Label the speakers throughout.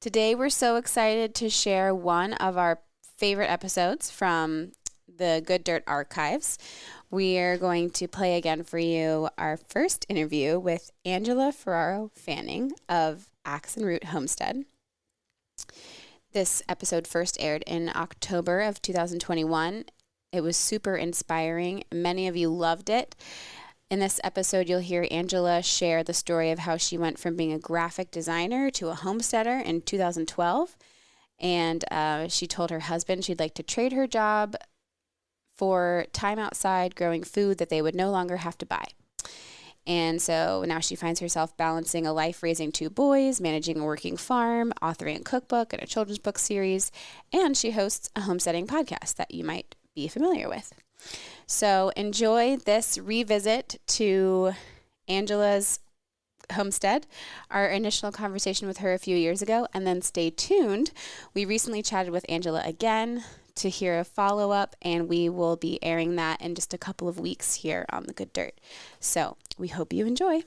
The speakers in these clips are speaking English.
Speaker 1: Today, we're so excited to share one of our favorite episodes from the Good Dirt archives. We are going to play again for you our first interview with Angela Ferraro Fanning of Axe and Root Homestead. This episode first aired in October of 2021. It was super inspiring. Many of you loved it. In this episode, you'll hear Angela share the story of how she went from being a graphic designer to a homesteader in 2012. And she told her husband she'd like to trade her job for time outside growing food that they would no longer have to buy. And so now she finds herself balancing a life raising 2 boys, managing a working farm, authoring a cookbook and a children's book series, and she hosts a homesteading podcast that you might be familiar with. So enjoy this revisit to Angela's homestead, our initial conversation with her a few years ago, and then stay tuned. We recently chatted with Angela again to hear a follow-up, and we will be airing that in just a couple of weeks here on The Good Dirt. So we hope you enjoy.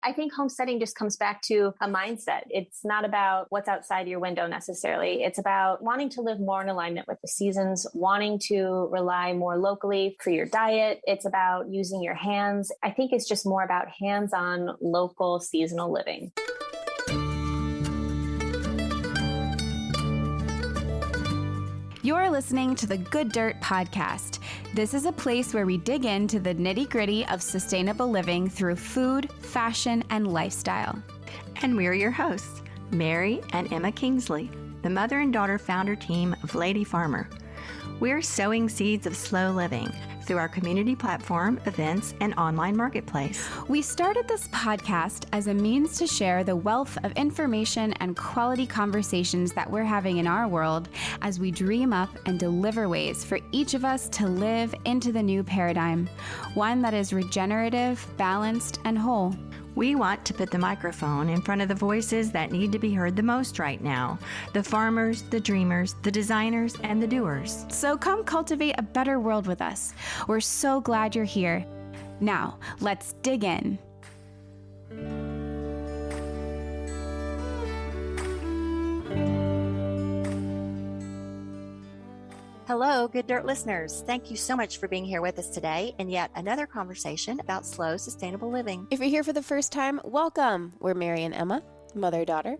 Speaker 2: I think homesteading just comes back to a mindset. It's not about what's outside your window necessarily. It's about wanting to live more in alignment with the seasons, wanting to rely more locally for your diet. It's about using your hands. I think it's just more about hands-on local seasonal living.
Speaker 1: You're listening to the Good Dirt podcast. This is a place where we dig into the nitty-gritty of sustainable living through food, fashion, and lifestyle.
Speaker 3: And we're your hosts, Mary and Emma Kingsley, the mother and daughter founder team of Lady Farmer. We're sowing seeds of slow living through our community platform, events, and online marketplace.
Speaker 1: We started this podcast as a means to share the wealth of information and quality conversations that we're having in our world as we dream up and deliver ways for each of us to live into the new paradigm, one that is regenerative, balanced, and whole.
Speaker 3: We want to put the microphone in front of the voices that need to be heard the most right now, the farmers, the dreamers, the designers, and the doers.
Speaker 1: So come cultivate a better world with us. We're so glad you're here. Now, let's dig in.
Speaker 3: Hello, Good Dirt listeners. Thank you so much for being here with us today in yet another conversation about slow, sustainable living.
Speaker 1: If you're here for the first time, welcome. We're Mary and Emma, mother-daughter.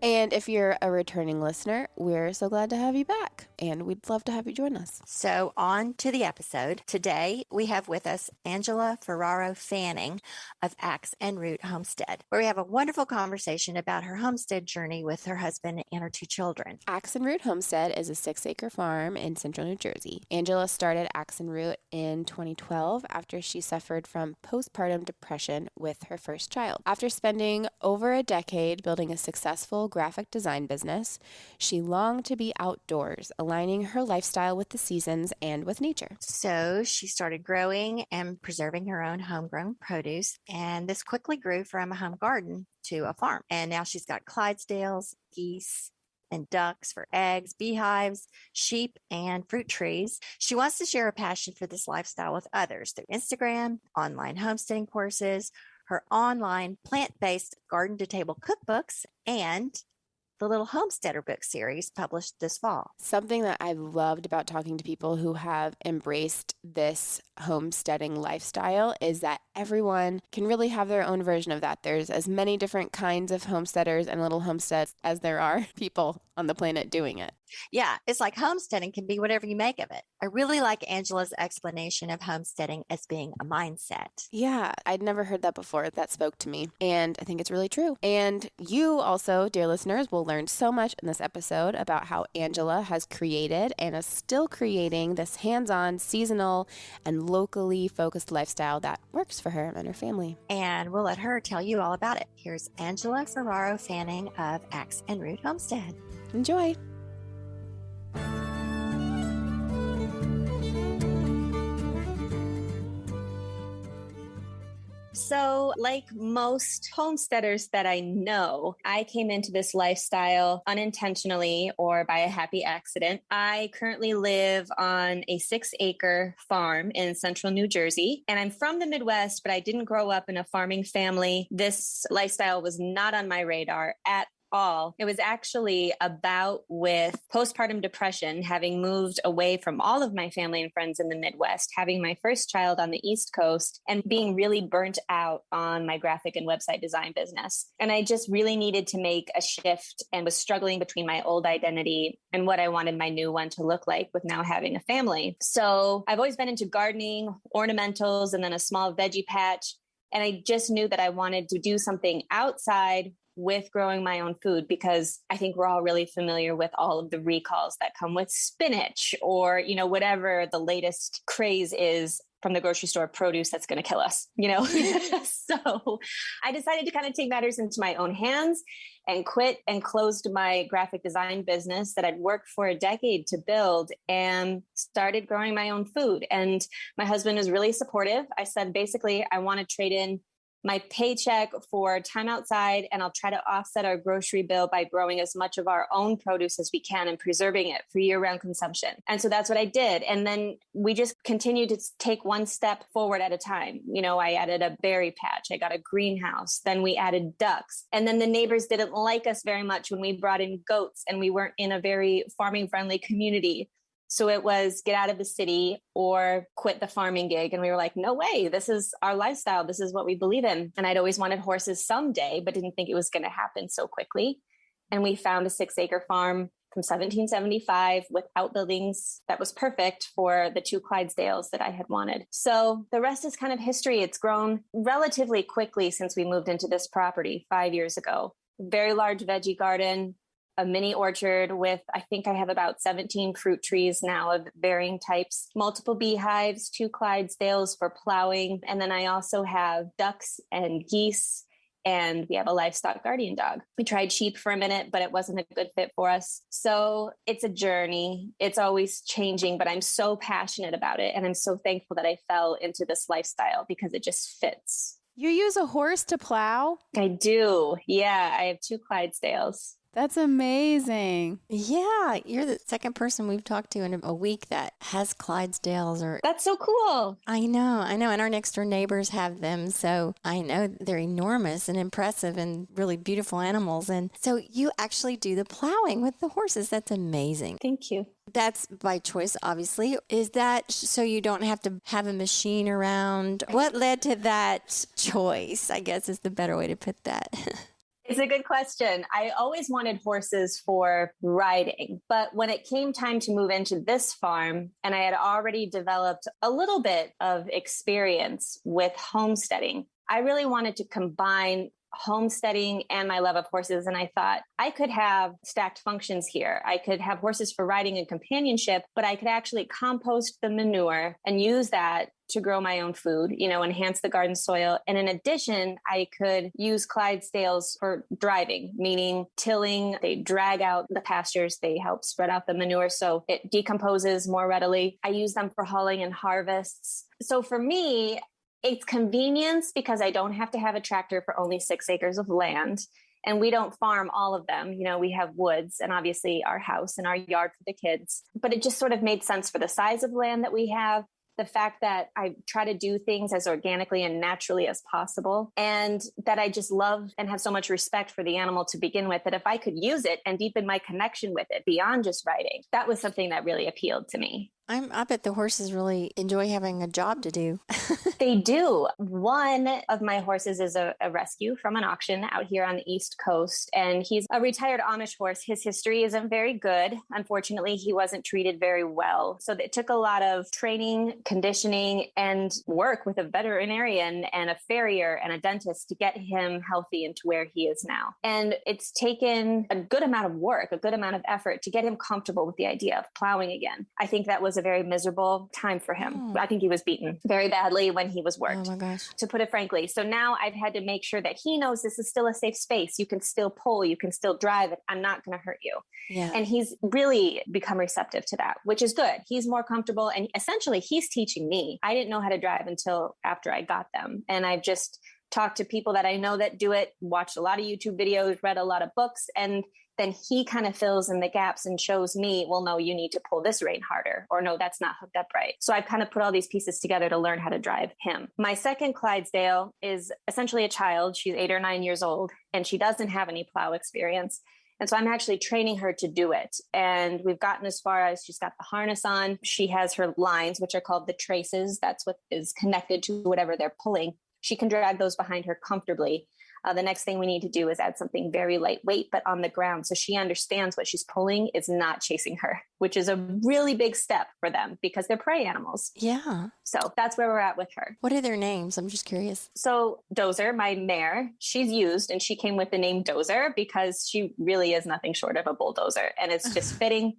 Speaker 1: And if you're a returning listener, we're so glad to have you back. And we'd love to have you join us.
Speaker 3: So on to the episode. Today, we have with us Angela Ferraro Fanning of Axe and Root Homestead, where we have a wonderful conversation about her homestead journey with her husband and her 2 children.
Speaker 1: Axe and Root Homestead is a 6-acre farm in central New Jersey. Angela started Axe and Root in 2012 after she suffered from postpartum depression with her first child. After spending over a decade building a successful graphic design business, she longed to be outdoors, aligning her lifestyle with the seasons and with nature.
Speaker 3: So she started growing and preserving her own homegrown produce, and this quickly grew from a home garden to a farm. And now she's got Clydesdales, geese, and ducks for eggs, beehives, sheep, and fruit trees. She wants to share her passion for this lifestyle with others through Instagram, online homesteading courses, her online plant-based garden-to-table cookbooks, and the Little Homesteader book series published this fall.
Speaker 1: Something that I've loved about talking to people who have embraced this homesteading lifestyle is that everyone can really have their own version of that. There's as many different kinds of homesteaders and little homesteads as there are people on the planet doing it.
Speaker 3: Yeah, it's like homesteading can be whatever you make of it. I really like Angela's explanation of homesteading as being a mindset.
Speaker 1: Yeah, I'd never heard that before. That spoke to me, and I think it's really true. And you also, dear listeners, will learn so much in this episode about how Angela has created and is still creating this hands-on, seasonal, and locally focused lifestyle that works for her and her family.
Speaker 3: And we'll let her tell you all about it. Here's Angela Ferraro Fanning of Axe and Root Homestead.
Speaker 1: Enjoy.
Speaker 2: So like most homesteaders that I know, I came into this lifestyle unintentionally or by a happy accident. I currently live on a 6-acre farm in central New Jersey, and I'm from the Midwest, but I didn't grow up in a farming family. This lifestyle was not on my radar at all. It was actually about with postpartum depression, having moved away from all of my family and friends in the Midwest, having my first child on the East Coast, and being really burnt out on my graphic and website design business. And I just really needed to make a shift and was struggling between my old identity and what I wanted my new one to look like with now having a family. So I've always been into gardening, ornamentals, and then a small veggie patch. And I just knew that I wanted to do something outside with growing my own food, because I think we're all really familiar with all of the recalls that come with spinach or, you know, whatever the latest craze is from the grocery store produce that's going to kill us, you know? So I decided to kind of take matters into my own hands and quit and closed my graphic design business that I'd worked for a decade to build and started growing my own food. And my husband was really supportive. I said, basically, I want to trade in my paycheck for time outside, and I'll try to offset our grocery bill by growing as much of our own produce as we can and preserving it for year-round consumption. And so that's what I did. And then we just continued to take one step forward at a time. You know, I added a berry patch, I got a greenhouse, then we added ducks. And then the neighbors didn't like us very much when we brought in goats, and we weren't in a very farming-friendly community. So it was get out of the city or quit the farming gig. And we were like, no way, this is our lifestyle. This is what we believe in. And I'd always wanted horses someday, but didn't think it was going to happen so quickly. And we found a 6-acre farm from 1775 with outbuildings that was perfect for the 2 Clydesdales that I had wanted. So the rest is kind of history. It's grown relatively quickly since we moved into this property 5 years ago. Very large veggie garden, a mini orchard with, I think I have about 17 fruit trees now of varying types, multiple beehives, 2 Clydesdales for plowing. And then I also have ducks and geese, and we have a livestock guardian dog. We tried sheep for a minute, but it wasn't a good fit for us. So it's a journey. It's always changing, but I'm so passionate about it. And I'm so thankful that I fell into this lifestyle because it just fits.
Speaker 1: You use a horse to plow?
Speaker 2: I do. Yeah, I have 2 Clydesdales.
Speaker 1: That's amazing.
Speaker 3: Yeah, you're the second person we've talked to in a week that has Clydesdales. Or
Speaker 2: That's so cool.
Speaker 3: I know. And our next door neighbors have them. So I know they're enormous and impressive and really beautiful animals. And so you actually do the plowing with the horses. That's amazing.
Speaker 2: Thank you.
Speaker 3: That's by choice, obviously. Is that so you don't have to have a machine around? What led to that choice, I guess is the better way to put that.
Speaker 2: It's a good question. I always wanted horses for riding, but when it came time to move into this farm, and I had already developed a little bit of experience with homesteading, I really wanted to combine homesteading and my love of horses. And I thought I could have stacked functions here. I could have horses for riding and companionship, but I could actually compost the manure and use that to grow my own food, you know, enhance the garden soil. And in addition, I could use Clydesdales for driving, meaning tilling. They drag out the pastures. They help spread out the manure so it decomposes more readily. I use them for hauling and harvests. So for me, it's convenience because I don't have to have a tractor for only 6 acres of land. And we don't farm all of them. You know, we have woods and obviously our house and our yard for the kids. But it just sort of made sense for the size of land that we have. The fact that I try to do things as organically and naturally as possible, and that I just love and have so much respect for the animal to begin with, that if I could use it and deepen my connection with it beyond just riding, that was something that really appealed to me.
Speaker 3: I bet the horses really enjoy having a job to do.
Speaker 2: They do. One of my horses is a rescue from an auction out here on the East Coast, and he's a retired Amish horse. His history isn't very good. Unfortunately, he wasn't treated very well. So it took a lot of training, conditioning, and work with a veterinarian and a farrier and a dentist to get him healthy into where he is now. And it's taken a good amount of work, a good amount of effort to get him comfortable with the idea of plowing again. I think that was a very miserable time for him. I think he was beaten very badly when he was worked,
Speaker 3: Oh my gosh.
Speaker 2: to put it frankly. So now I've had to make sure that he knows this is still a safe space. You can still pull, you can still drive it. I'm not going to hurt you.
Speaker 3: Yeah.
Speaker 2: And he's really become receptive to that, which is good. He's more comfortable, and essentially he's teaching me. I didn't know how to drive until after I got them. And I've just talked to people that I know that do it, watched a lot of YouTube videos, read a lot of books, and then he kind of fills in the gaps and shows me, well, no, you need to pull this rein harder, or no, that's not hooked up right. So I've kind of put all these pieces together to learn how to drive him. My second Clydesdale is essentially a child. She's 8 or 9 years old, and she doesn't have any plow experience. And so I'm actually training her to do it. And we've gotten as far as she's got the harness on. She has her lines, which are called the traces. That's what is connected to whatever they're pulling. She can drag those behind her comfortably. The next thing we need to do is add something very lightweight, but on the ground. So she understands what she's pulling is not chasing her, which is a really big step for them because they're prey animals.
Speaker 3: Yeah.
Speaker 2: So that's where we're at with her.
Speaker 3: What are their names? I'm just curious.
Speaker 2: So Dozer, my mare, she's used, and she came with the name Dozer because she really is nothing short of a bulldozer, and it's just fitting.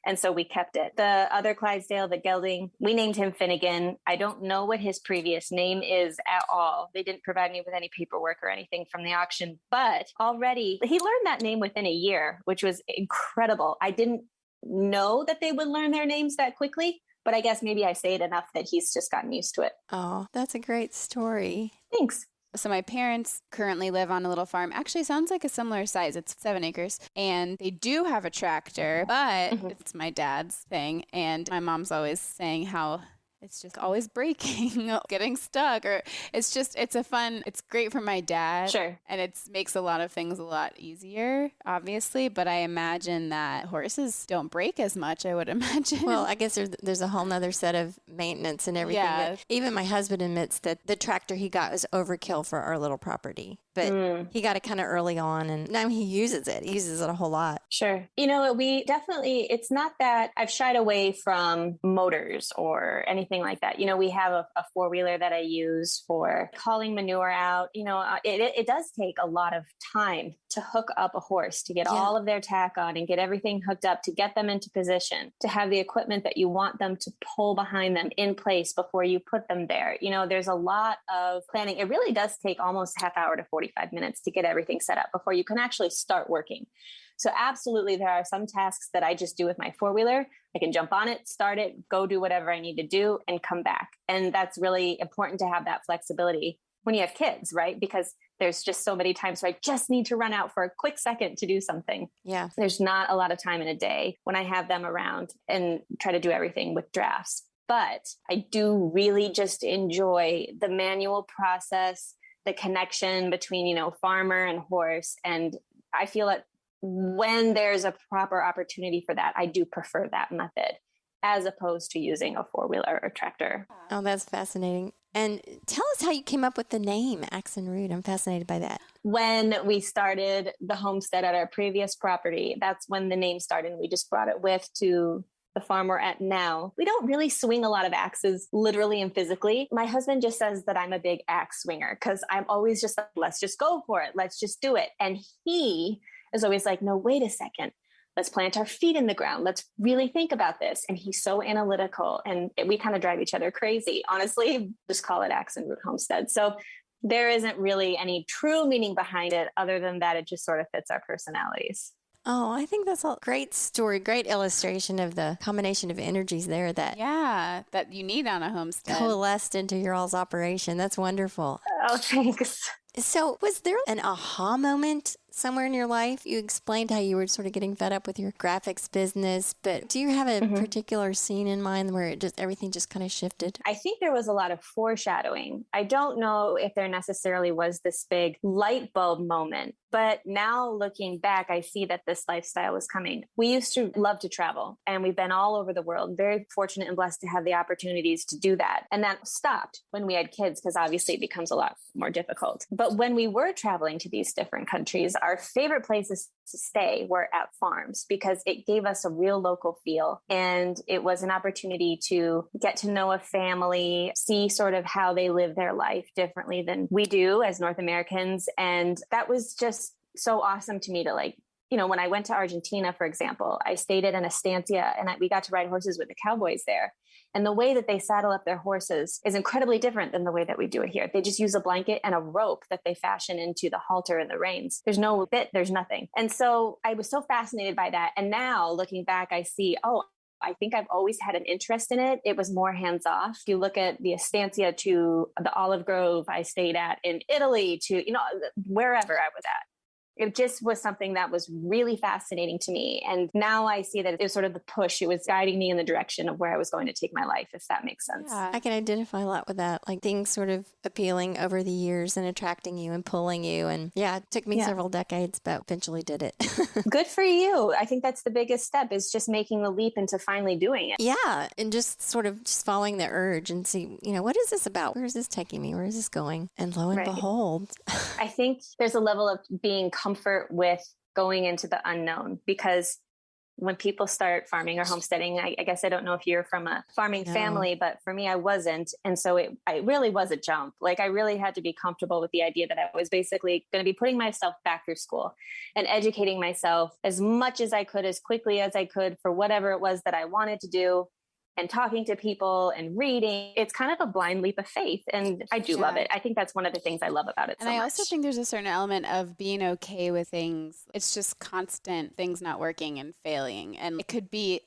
Speaker 2: And so we kept it. The other Clydesdale, the gelding, we named him Finnegan. I don't know what his previous name is at all. They didn't provide me with any paperwork or anything from the auction, but already he learned that name within a year, which was incredible. I didn't know that they would learn their names that quickly, but I guess maybe I say it enough that he's just gotten used to it.
Speaker 3: Oh, that's a great story.
Speaker 2: Thanks.
Speaker 1: So my parents currently live on a little farm. Actually, sounds like a similar size. It's 7 acres. And they do have a tractor, but it's my dad's thing. And my mom's always saying how it's just always breaking, getting stuck, or it's great for my dad.
Speaker 2: Sure.
Speaker 1: And it makes a lot of things a lot easier, obviously. But I imagine that horses don't break as much, I would imagine.
Speaker 3: Well, I guess there's a whole nother set of maintenance and everything.
Speaker 1: Yeah.
Speaker 3: But even my husband admits that the tractor he got was overkill for our little property. But he got it kind of early on, and now he uses it. He uses it a whole lot.
Speaker 2: Sure. It's not that I've shied away from motors or anything like that. We have a four-wheeler that I use for hauling manure out. It does take a lot of time to hook up a horse, to get all of their tack on and get everything hooked up, to get them into position, to have the equipment that you want them to pull behind them in place before you put them there. There's a lot of planning. It really does take almost a half hour to 45 minutes to get everything set up before you can actually start working. So absolutely, there are some tasks that I just do with my four-wheeler. I can jump on it, start it, go do whatever I need to do, and come back. And that's really important to have that flexibility when you have kids, right? Because there's just so many times where I just need to run out for a quick second to do something.
Speaker 3: Yeah.
Speaker 2: There's not a lot of time in a day when I have them around and try to do everything with drafts. But I do really just enjoy the manual process, the connection between, farmer and horse. And I feel that when there's a proper opportunity for that, I do prefer that method as opposed to using a four-wheeler or tractor.
Speaker 3: Oh, that's fascinating. And tell us how you came up with the name Axe and Root. I'm fascinated by that.
Speaker 2: When we started the homestead at our previous property, that's when the name started. We just brought it with to the farm we're at now. We don't really swing a lot of axes, literally and physically. My husband just says that I'm a big axe swinger because I'm always just like, let's just go for it. Let's just do it. And he is always like, no, wait a second. Let's plant our feet in the ground. Let's really think about this. And he's so analytical, and we kind of drive each other crazy. Honestly, just call it Axe and Root Homestead. So there isn't really any true meaning behind it other than that it just sort of fits our personalities.
Speaker 3: Oh, I think that's a great story, great illustration of the combination of energies there that
Speaker 1: that you need on a homestead.
Speaker 3: Coalesced into your all's operation. That's wonderful.
Speaker 2: Oh, thanks.
Speaker 3: So was there an aha moment somewhere in your life? You explained how you were sort of getting fed up with your graphics business, but do you have a particular scene in mind where everything just kind of shifted?
Speaker 2: I think there was a lot of foreshadowing. I don't know if there necessarily was this big light bulb moment, but now looking back, I see that this lifestyle was coming. We used to love to travel, and we've been all over the world, very fortunate and blessed to have the opportunities to do that. And that stopped when we had kids because obviously it becomes a lot more difficult. But when we were traveling to these different countries, our favorite places to stay were at farms because it gave us a real local feel. And it was an opportunity to get to know a family, see sort of how they live their life differently than we do as North Americans. And that was just so awesome to me to when I went to Argentina, for example, I stayed at an estancia and we got to ride horses with the cowboys there. And the way that they saddle up their horses is incredibly different than the way that we do it here. They just use a blanket and a rope that they fashion into the halter and the reins. There's no bit, there's nothing. And so I was so fascinated by that. And now looking back, I see, I think I've always had an interest in it. It was more hands off. If you look at the estancia to the olive grove I stayed at in Italy to, wherever I was at. It just was something that was really fascinating to me. And now I see that it was sort of the push. It was guiding me in the direction of where I was going to take my life, if that makes sense.
Speaker 3: Yeah, I can identify a lot with that. Like things sort of appealing over the years and attracting you and pulling you. And yeah, it took me several decades, but eventually did it.
Speaker 2: Good for you. I think that's the biggest step, is just making the leap into finally doing it.
Speaker 3: Yeah. And just sort of just following the urge and see, what is this about? Where is this taking me? Where is this going? And lo and behold.
Speaker 2: I think there's a level of being comfort with going into the unknown, because when people start farming or homesteading, I guess I don't know if you're from a farming family, but for me, I wasn't. And so it really was a jump. Like I really had to be comfortable with the idea that I was basically going to be putting myself back through school and educating myself as much as I could, as quickly as I could, for whatever it was that I wanted to do. And talking to people and reading, it's kind of a blind leap of faith. And I do love it. I think that's one of the things I love about it.
Speaker 1: And I also think there's a certain element of being okay with things. It's just constant things not working and failing. And it could be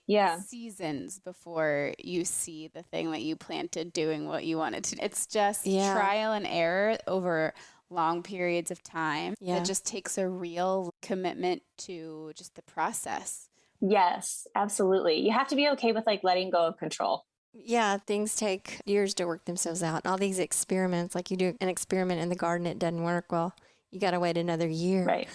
Speaker 1: seasons before you see the thing that you planted doing what you wanted to. It's just trial and error over long periods of time. It just takes a real commitment to just the process.
Speaker 2: Yes, absolutely. You have to be okay with like letting go of control.
Speaker 3: Yeah, things take years to work themselves out. All these experiments, like you do an experiment in the garden, it doesn't work well. You got to wait another year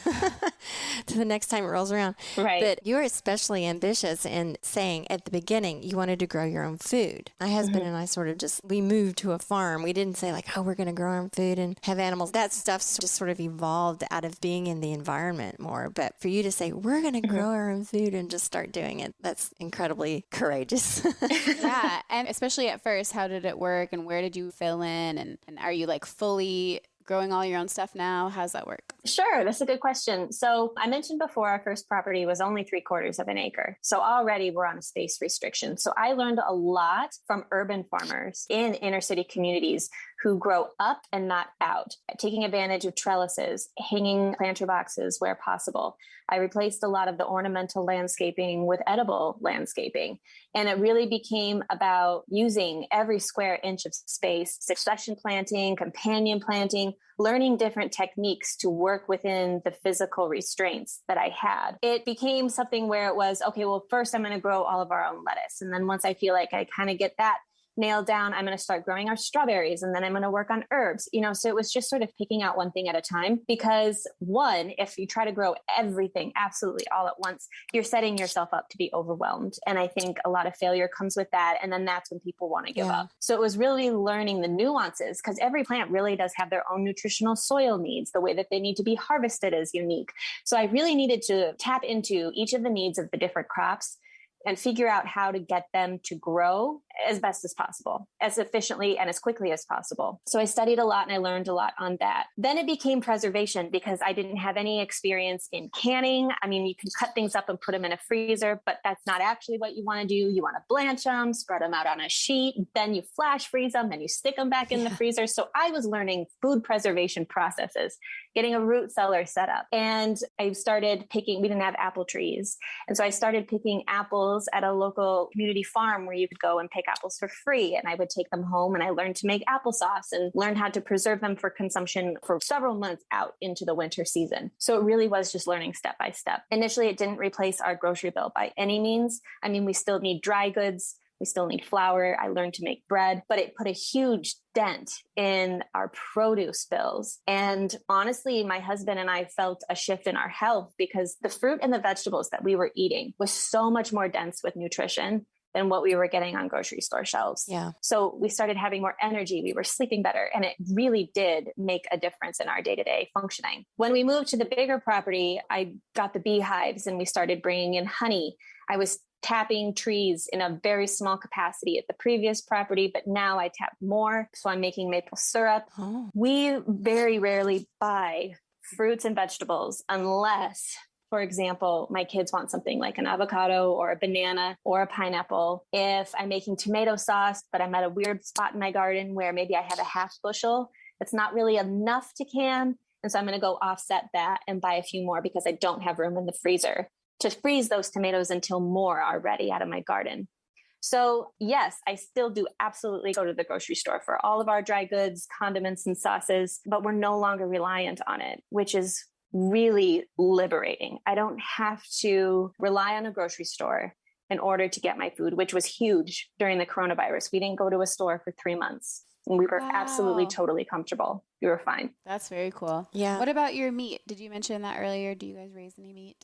Speaker 3: to the next time it rolls around.
Speaker 2: Right.
Speaker 3: But you're especially ambitious in saying at the beginning you wanted to grow your own food. My husband and I sort of we moved to a farm. We didn't say like, oh, we're going to grow our own food and have animals. That stuff's just sort of evolved out of being in the environment more. But for you to say, we're going to grow our own food and just start doing it, that's incredibly courageous.
Speaker 1: Yeah. And especially at first, how did it work and where did you fill in? And are you like fully growing all your own stuff now? How's that work?
Speaker 2: Sure. That's a good question. So I mentioned before our first property was only 3/4 of an acre. So already we're on a space restriction. So I learned a lot from urban farmers in inner city communities who grow up and not out, taking advantage of trellises, hanging planter boxes where possible. I replaced a lot of the ornamental landscaping with edible landscaping. And it really became about using every square inch of space, succession planting, companion planting, learning different techniques to work within the physical restraints that I had. It became something where it was, okay, well, first I'm going to grow all of our own lettuce. And then once I feel like I kind of get that nailed down, I'm going to start growing our strawberries, and then I'm going to work on herbs, so it was just sort of picking out one thing at a time, because one, if you try to grow everything absolutely all at once, you're setting yourself up to be overwhelmed. And I think a lot of failure comes with that. And then that's when people want to give up. So it was really learning the nuances, because every plant really does have their own nutritional soil needs. The way that they need to be harvested is unique. So I really needed to tap into each of the needs of the different crops and figure out how to get them to grow as best as possible, as efficiently and as quickly as possible. So I studied a lot and I learned a lot on that. Then it became preservation, because I didn't have any experience in canning. I mean, you can cut things up and put them in a freezer, but that's not actually what you want to do. You want to blanch them, spread them out on a sheet, then you flash freeze them, then you stick them back in the freezer. So I was learning food preservation processes, getting a root cellar set up. And I started picking, we didn't have apple trees. And so I started picking apples at a local community farm where you could go and pick apples for free. And I would take them home, and I learned to make applesauce and learned how to preserve them for consumption for several months out into the winter season. So it really was just learning step by step. Initially, it didn't replace our grocery bill by any means. I mean, we still need dry goods. We still need flour. I learned to make bread, but it put a huge dent in our produce bills. And honestly, my husband and I felt a shift in our health, because the fruit and the vegetables that we were eating was so much more dense with nutrition than what we were getting on grocery store shelves.
Speaker 3: Yeah.
Speaker 2: So we started having more energy. We were sleeping better. And it really did make a difference in our day-to-day functioning. When we moved to the bigger property, I got the beehives and we started bringing in honey. I was tapping trees in a very small capacity at the previous property, but now I tap more. So I'm making maple syrup.
Speaker 3: Oh.
Speaker 2: We very rarely buy fruits and vegetables unless, for example, my kids want something like an avocado or a banana or a pineapple. If I'm making tomato sauce, but I'm at a weird spot in my garden where maybe I have a half bushel, it's not really enough to can. And so I'm going to go offset that and buy a few more because I don't have room in the freezer. to freeze those tomatoes until more are ready out of my garden. So yes, I still do absolutely go to the grocery store for all of our dry goods, condiments, and sauces, but we're no longer reliant on it, which is really liberating. I don't have to rely on a grocery store in order to get my food, which was huge during the coronavirus. We didn't go to a store for 3 months. And we were absolutely, totally comfortable. We were fine.
Speaker 1: That's very cool.
Speaker 3: Yeah.
Speaker 1: What about your meat? Did you mention that earlier? Do you guys raise any meat?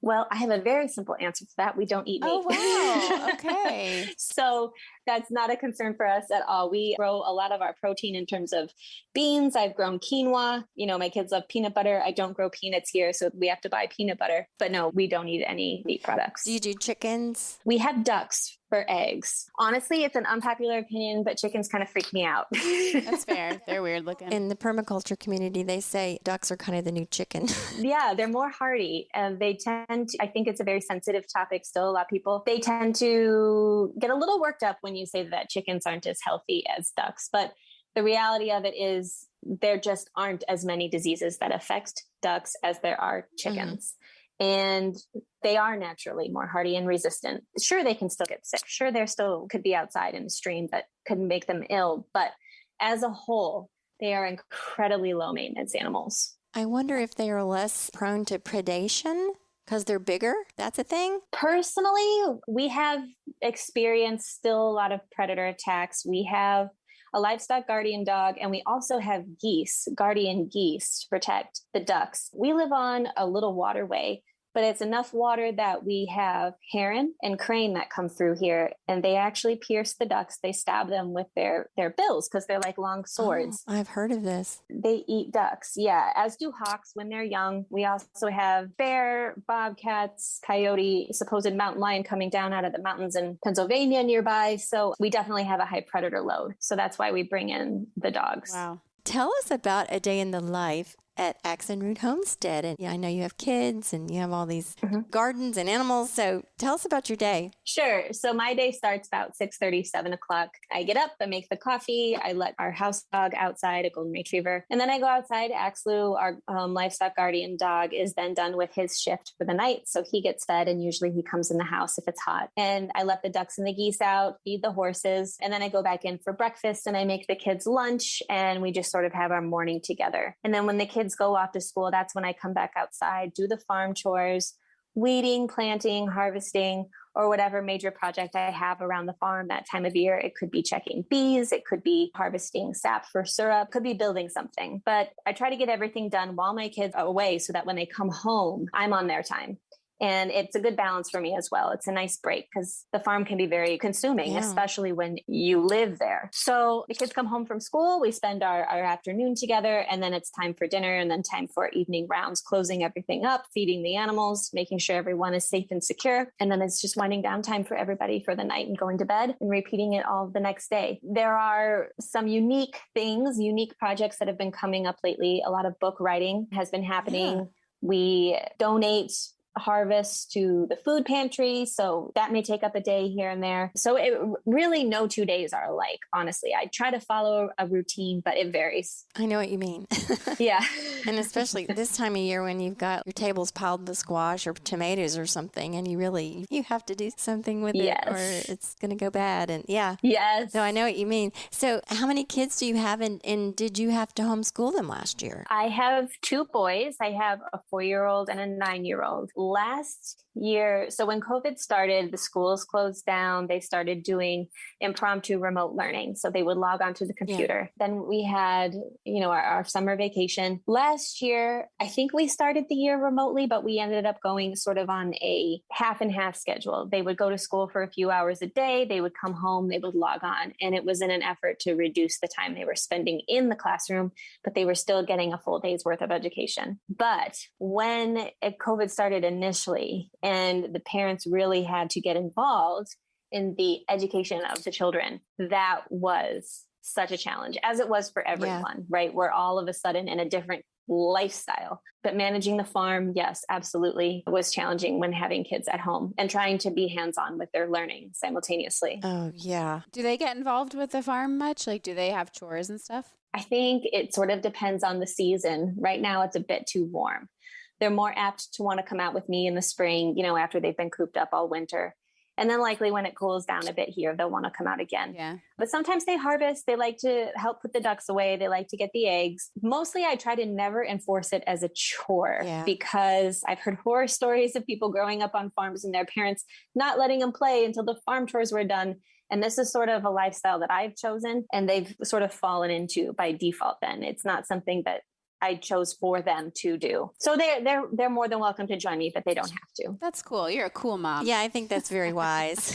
Speaker 2: Well, I have a very simple answer for that. We don't eat meat.
Speaker 1: Oh, wow. Okay.
Speaker 2: So that's not a concern for us at all. We grow a lot of our protein in terms of beans. I've grown quinoa. You know, my kids love peanut butter. I don't grow peanuts here, so we have to buy peanut butter. But no, we don't eat any meat products.
Speaker 3: Do you do chickens?
Speaker 2: We have ducks for eggs. Honestly, it's an unpopular opinion, but chickens kind of freak me out.
Speaker 1: That's fair. They're weird looking.
Speaker 3: In the permaculture community, they say ducks are kind of the new chicken.
Speaker 2: Yeah, they're more hardy. And they tend to, I think it's a very sensitive topic still. A lot of people, they tend to get a little worked up when you say that chickens aren't as healthy as ducks. But the reality of it is there just aren't as many diseases that affect ducks as there are chickens. And they are naturally more hardy and resistant. Sure, they can still get sick. Sure, there still could be outside in a stream that could make them ill. But as a whole, they are incredibly low maintenance animals.
Speaker 3: I wonder if they are less prone to predation because they're bigger. That's a thing.
Speaker 2: Personally, we have experienced still a lot of predator attacks. We have a livestock guardian dog, and we also have geese, guardian geese, to protect the ducks. We live on a little waterway, but it's enough water that we have heron and crane that come through here, and they actually pierce the ducks. They stab them with their bills because they're like long swords.
Speaker 3: Oh, I've heard of this.
Speaker 2: They eat ducks, yeah, as do hawks when they're young. We also have bear, bobcats, coyote, supposed mountain lion coming down out of the mountains in Pennsylvania nearby. So we definitely have a high predator load. So that's why we bring in the dogs.
Speaker 1: Wow.
Speaker 3: Tell us about a day in the life at Axe and Root Homestead. And I know you have kids and you have all these gardens and animals. So tell us about your day.
Speaker 2: Sure. So my day starts about 6:30, 7 o'clock. I get up, I make the coffee. I let our house dog outside, a golden retriever. And then I go outside. Axlu, our livestock guardian dog, is then done with his shift for the night. So he gets fed, and usually he comes in the house if it's hot. And I let the ducks and the geese out, feed the horses. And then I go back in for breakfast and I make the kids lunch, and we just sort of have our morning together. And then when the kids go off to school, that's when I come back outside, do the farm chores, weeding, planting, harvesting, or whatever major project I have around the farm that time of year. It could be checking bees, it could be harvesting sap for syrup, could be building something. But I try to get everything done while my kids are away so that when they come home, I'm on their time. And it's a good balance for me as well. It's a nice break because the farm can be very consuming, especially when you live there. So the kids come home from school, we spend our afternoon together, and then it's time for dinner and then time for evening rounds, closing everything up, feeding the animals, making sure everyone is safe and secure. And then it's just winding down time for everybody for the night and going to bed and repeating it all the next day. There are some unique things, unique projects that have been coming up lately. A lot of book writing has been happening. Yeah. We donate harvest to the food pantry. So that may take up a day here and there. So it really no 2 days are alike. Honestly, I try to follow a routine, but it varies.
Speaker 3: I know what you mean.
Speaker 2: Yeah.
Speaker 3: And especially this time of year when you've got your tables piled with squash or tomatoes or something, and you have to do something with it or it's going to go bad. And
Speaker 2: Yes.
Speaker 3: So I know what you mean. So how many kids do you have, and did you have to homeschool them last year?
Speaker 2: I have 2 boys. I have a 4-year-old and a 9-year-old. Last year, so when COVID started, the schools closed down. They started doing impromptu remote learning. So they would log onto the computer. Yeah. Then we had, our summer vacation. Last year, I think we started the year remotely, but we ended up going sort of on a half and half schedule. They would go to school for a few hours a day. They would come home, they would log on. And it was in an effort to reduce the time they were spending in the classroom, but they were still getting a full day's worth of education. But when COVID started initially, and the parents really had to get involved in the education of the children, that was such a challenge, as it was for everyone, right? We're all of a sudden in a different lifestyle. But managing the farm, yes, absolutely, was challenging when having kids at home and trying to be hands-on with their learning simultaneously.
Speaker 3: Oh, yeah.
Speaker 1: Do they get involved with the farm much? Like, do they have chores and stuff?
Speaker 2: I think it sort of depends on the season. Right now, it's a bit too warm. they're more apt to want to come out with me in the spring, after they've been cooped up all winter. And then likely when it cools down a bit here, they'll want to come out again.
Speaker 1: Yeah.
Speaker 2: But sometimes they harvest. They like to help put the ducks away. They like to get the eggs. Mostly I try to never enforce it as a chore because I've heard horror stories of people growing up on farms and their parents not letting them play until the farm chores were done. And this is sort of a lifestyle that I've chosen and they've sort of fallen into by default then. It's not something that I chose for them to do. So they're more than welcome to join me, but they don't have to.
Speaker 1: That's cool. You're a cool mom.
Speaker 3: Yeah, I think that's very wise.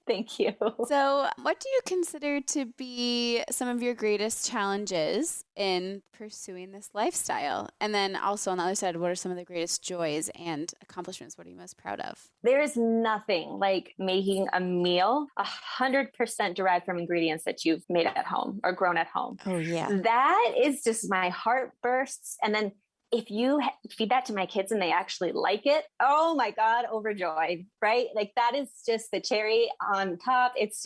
Speaker 2: Thank you.
Speaker 1: So what do you consider to be some of your greatest challenges in pursuing this lifestyle? And then also on the other side, what are some of the greatest joys and accomplishments? What are you most proud of?
Speaker 2: There is nothing like making a meal 100% derived from ingredients that you've made at home or grown at home.
Speaker 3: Oh, yeah.
Speaker 2: That is just my heart bursts. And then if you feed that to my kids and they actually like it, oh my God, overjoyed, right? Like that is just the cherry on top. It's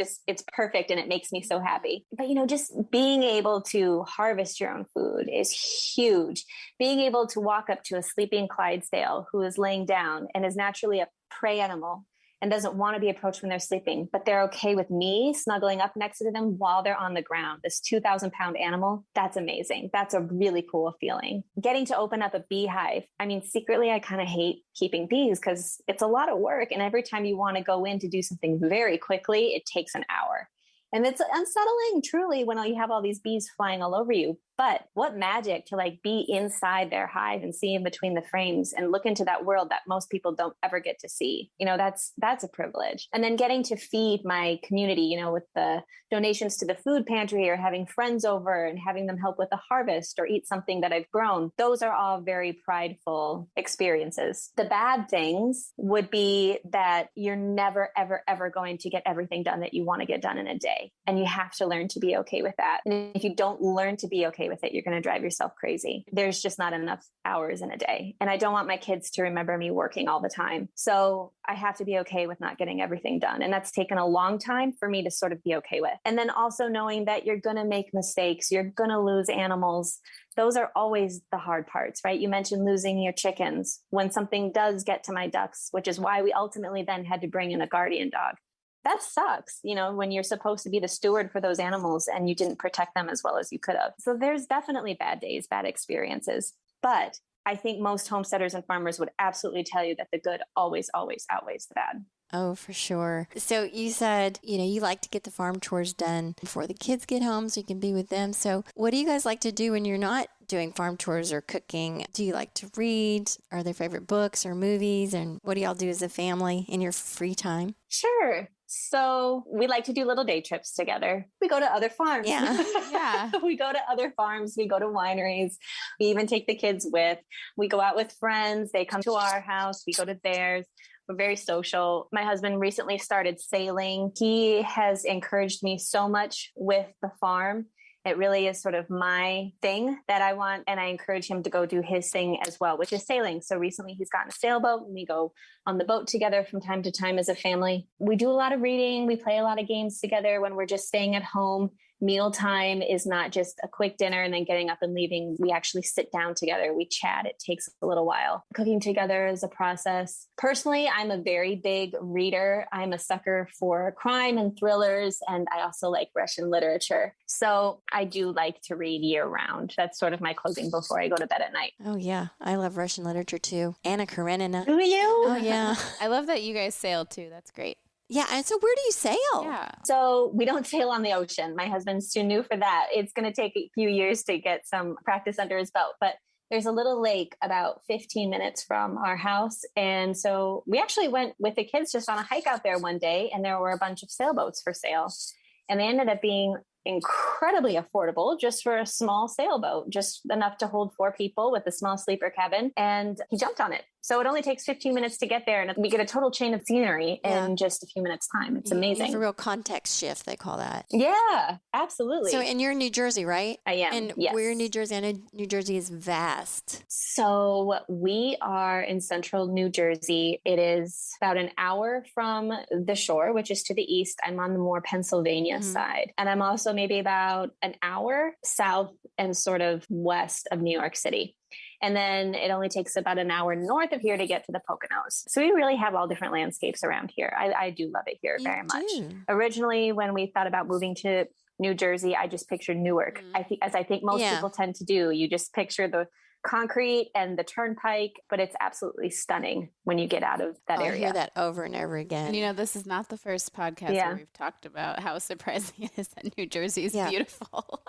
Speaker 2: perfect. And it makes me so happy. But, just being able to harvest your own food is huge. Being able to walk up to a sleeping Clydesdale who is laying down and is naturally a prey animal and doesn't want to be approached when they're sleeping, but they're okay with me snuggling up next to them while they're on the ground. This 2,000-pound animal, that's amazing. That's a really cool feeling. Getting to open up a beehive. I mean, secretly, I kind of hate keeping bees because it's a lot of work. And every time you want to go in to do something very quickly, it takes an hour. And it's unsettling, truly, when you have all these bees flying all over you. But what magic to be inside their hive and see in between the frames and look into that world that most people don't ever get to see. That's a privilege. And then getting to feed my community, with the donations to the food pantry or having friends over and having them help with the harvest or eat something that I've grown. Those are all very prideful experiences. The bad things would be that you're never, ever, ever going to get everything done that you want to get done in a day. And you have to learn to be okay with that. And if you don't learn to be okay with it, you're going to drive yourself crazy. There's just not enough hours in a day. And I don't want my kids to remember me working all the time. So I have to be okay with not getting everything done. And that's taken a long time for me to sort of be okay with. And then also knowing that you're going to make mistakes, you're going to lose animals. Those are always the hard parts, right? You mentioned losing your chickens. When something does get to my ducks, which is why we ultimately then had to bring in a guardian dog. That sucks, when you're supposed to be the steward for those animals and you didn't protect them as well as you could have. So there's definitely bad days, bad experiences. But I think most homesteaders and farmers would absolutely tell you that the good always, always outweighs the bad.
Speaker 3: Oh, for sure. So you said, you like to get the farm chores done before the kids get home so you can be with them. So what do you guys like to do when you're not doing farm chores or cooking? Do you like to read? Are there favorite books or movies? And what do y'all do as a family in your free time?
Speaker 2: Sure. So we like to do little day trips together. We go to other farms.
Speaker 1: Yeah.
Speaker 2: We go to other farms. We go to wineries. We even take the kids with. We go out with friends. They come to our house. We go to theirs. We're very social. My husband recently started sailing. He has encouraged me so much with the farm. It really is sort of my thing that I want. And I encourage him to go do his thing as well, which is sailing. So recently he's gotten a sailboat and we go on the boat together from time to time as a family. We do a lot of reading. We play a lot of games together when we're just staying at home. Mealtime is not just a quick dinner and then getting up and leaving. We actually sit down together. We chat. It takes a little while. Cooking together is a process. Personally, I'm a very big reader. I'm a sucker for crime and thrillers, and I also like Russian literature. So I do like to read year round. That's sort of my closing before I go to bed at night.
Speaker 3: Oh, yeah. I love Russian literature too. Anna Karenina.
Speaker 2: Do you?
Speaker 3: Oh, yeah.
Speaker 1: I love that you guys sail too. That's great.
Speaker 3: Yeah. And so where do you sail?
Speaker 1: Yeah.
Speaker 2: So we don't sail on the ocean. My husband's too new for that. It's going to take a few years to get some practice under his belt, but there's a little lake about 15 minutes from our house. And so we actually went with the kids just on a hike out there one day, and there were a bunch of sailboats for sale. And they ended up being incredibly affordable just for a small sailboat, just enough to hold 4 people with a small sleeper cabin. And he jumped on it. So it only takes 15 minutes to get there. And we get a total chain of scenery in just a few minutes time. It's amazing.
Speaker 3: It's a real context shift, they call that.
Speaker 2: Yeah, absolutely.
Speaker 3: So, and you're in New Jersey, right?
Speaker 2: I am.
Speaker 3: And
Speaker 2: yes.
Speaker 3: we're in New Jersey. I know New Jersey is vast.
Speaker 2: So we are in central New Jersey. It is about an hour from the shore, which is to the east. I'm on the more Pennsylvania side. And I'm also maybe about an hour south and sort of west of New York City. And then it only takes about an hour north of here to get to the Poconos. So we really have all different landscapes around here. I do love it here very much. Originally, when we thought about moving to New Jersey, I just pictured Newark. As I think most people tend to do. You just picture the concrete and the turnpike, but it's absolutely stunning when you get out of that area.
Speaker 3: I hear that over and over again.
Speaker 1: And this is not the first podcast where we've talked about how surprising it is that New Jersey is beautiful.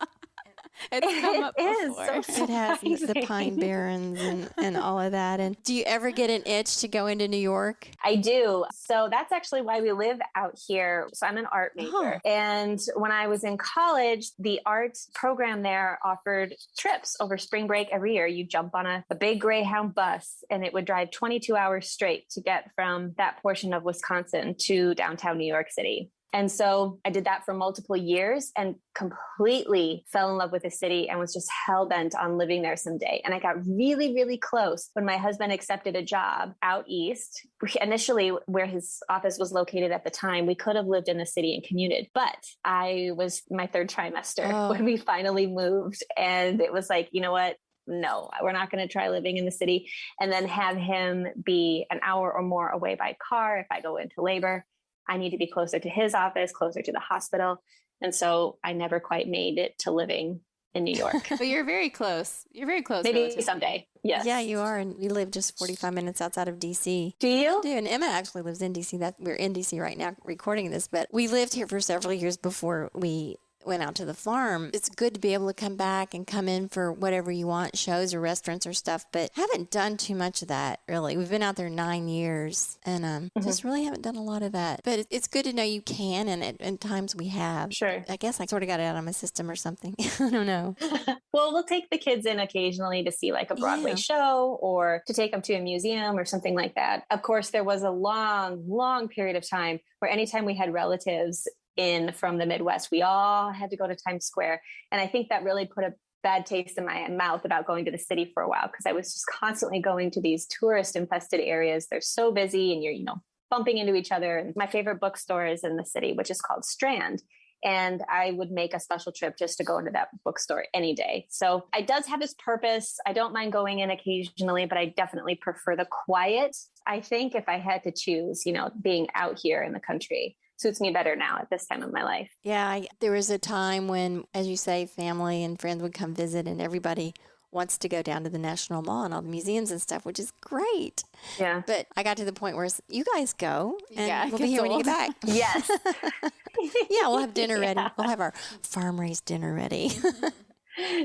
Speaker 1: It's come up before.
Speaker 2: So
Speaker 3: it has the Pine Barrens and all of that. And do you ever get an itch to go into New York?
Speaker 2: I do. So that's actually why we live out here. So I'm an art major. And when I was in college, the art program there offered trips over spring break every year. You jump on a big Greyhound bus and it would drive 22 hours straight to get from that portion of Wisconsin to downtown New York City. And so I did that for multiple years and completely fell in love with the city and was just hell-bent on living there someday. And I got really, really close when my husband accepted a job out east. Initially, where his office was located at the time, we could have lived in the city and commuted. But I was my third trimester when we finally moved. And it was like, you know what? No, we're not going to try living in the city and then have him be an hour or more away by car if I go into labor. I need to be closer to his office, closer to the hospital. And so I never quite made it to living in New York.
Speaker 1: But you're very close. You're very close.
Speaker 2: Maybe
Speaker 1: relatively.
Speaker 2: someday. Yes.
Speaker 3: Yeah, you are. And we live just 45 minutes outside of D.C.
Speaker 2: Do you?
Speaker 3: I do. And Emma actually lives in D.C. We're in D.C. right now recording this. But we lived here for several years before we went out to the farm. It's good to be able to come back and come in for whatever you want, shows or restaurants or stuff, but haven't done too much of that, really. We've been out there 9 years and just really haven't done a lot of that. But it's good to know you can, and at times we have.
Speaker 2: Sure.
Speaker 3: I guess I sort of got it out of my system or something. I don't know.
Speaker 2: Well, we'll take the kids in occasionally to see like a Broadway show or to take them to a museum or something like that. Of course, there was a long, long period of time where anytime we had relatives in from the Midwest, we all had to go to Times Square. And I think that really put a bad taste in my mouth about going to the city for a while, because I was just constantly going to these tourist infested areas. They're so busy and you're, bumping into each other. And my favorite bookstore is in the city, which is called Strand. And I would make a special trip just to go into that bookstore any day. So it does have its purpose. I don't mind going in occasionally, but I definitely prefer the quiet. I think if I had to choose, being out here in the country suits me better now at this time of my life.
Speaker 3: Yeah, there was a time when, as you say, family and friends would come visit and everybody wants to go down to the National Mall and all the museums and stuff, which is great.
Speaker 2: Yeah.
Speaker 3: But I got to the point where you guys go and we'll be here
Speaker 1: old.
Speaker 3: when you get back.
Speaker 2: Yes.
Speaker 3: Yeah, we'll have dinner ready. We'll have our farm-raised dinner ready.